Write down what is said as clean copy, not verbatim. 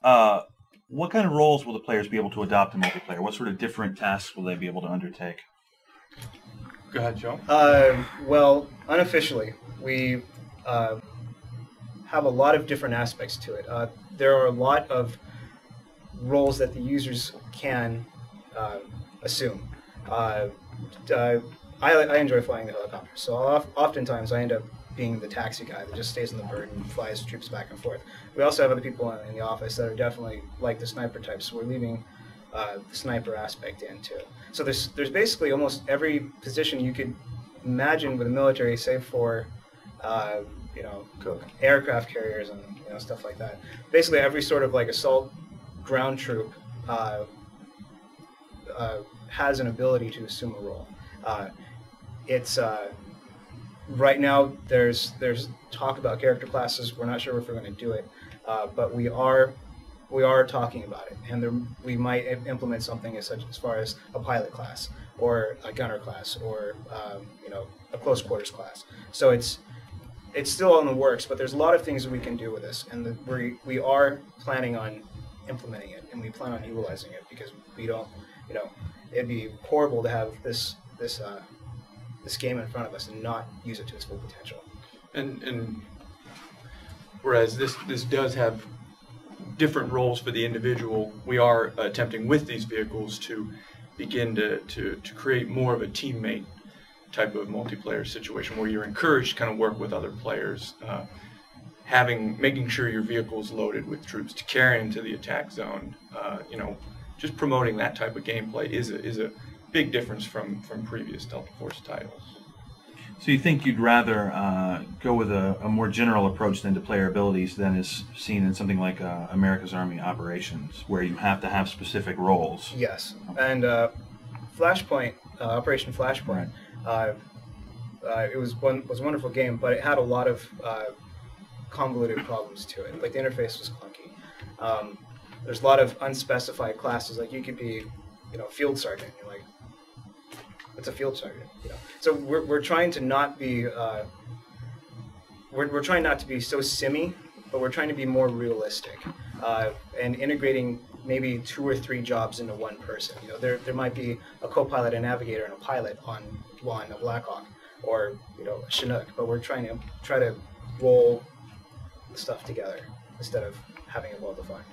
What kind of roles will the players be able to adopt in multiplayer? What sort of different tasks will they be able to undertake? Go ahead, Joe. Well, unofficially, we have a lot of different aspects to it. There are a lot of roles that the users can assume. I enjoy flying the helicopter, so oftentimes I end up being the taxi guy that just stays on the bird and flies troops back and forth. We also have other people in the office that are definitely like the sniper type, so we're leaving the sniper aspect into it. So there's basically almost every position you could imagine with the military, save for aircraft carriers and stuff like that. Basically, every sort of like assault ground troop has an ability to assume a role. It's right now there's talk about character classes. We're not sure if we're going to do it, but we are talking about it, and we might implement something as far as a pilot class or a gunner class or a close quarters class. So it's still in the works, but there's a lot of things that we can do with this, and we are planning on implementing it, and we plan on utilizing it because we don't, it'd be horrible to have this game in front of us and not use it to its full potential. And whereas this does have different roles for the individual, we are attempting with these vehicles to begin to create more of a teammate type of multiplayer situation where you're encouraged to kind of work with other players, making sure your vehicle is loaded with troops to carry into the attack zone. Just promoting that type of gameplay is a big difference from previous Delta Force titles. So you think you'd rather go with a more general approach than to player abilities than is seen in something like America's Army Operations, where you have to have specific roles? Yes, and Flashpoint, Operation Flashpoint, it was a wonderful game, but it had a lot of convoluted problems to it. Like the interface was clunky. There's a lot of unspecified classes. Like you could be, field sergeant. You're like, what's a field sergeant? So we're trying to not be we're trying not to be so simmy, but we're trying to be more realistic and integrating maybe 2 or 3 jobs into one person. There might be a co-pilot, a navigator, and a pilot on a Blackhawk or a Chinook, but we're trying to roll the stuff together instead of having it well defined.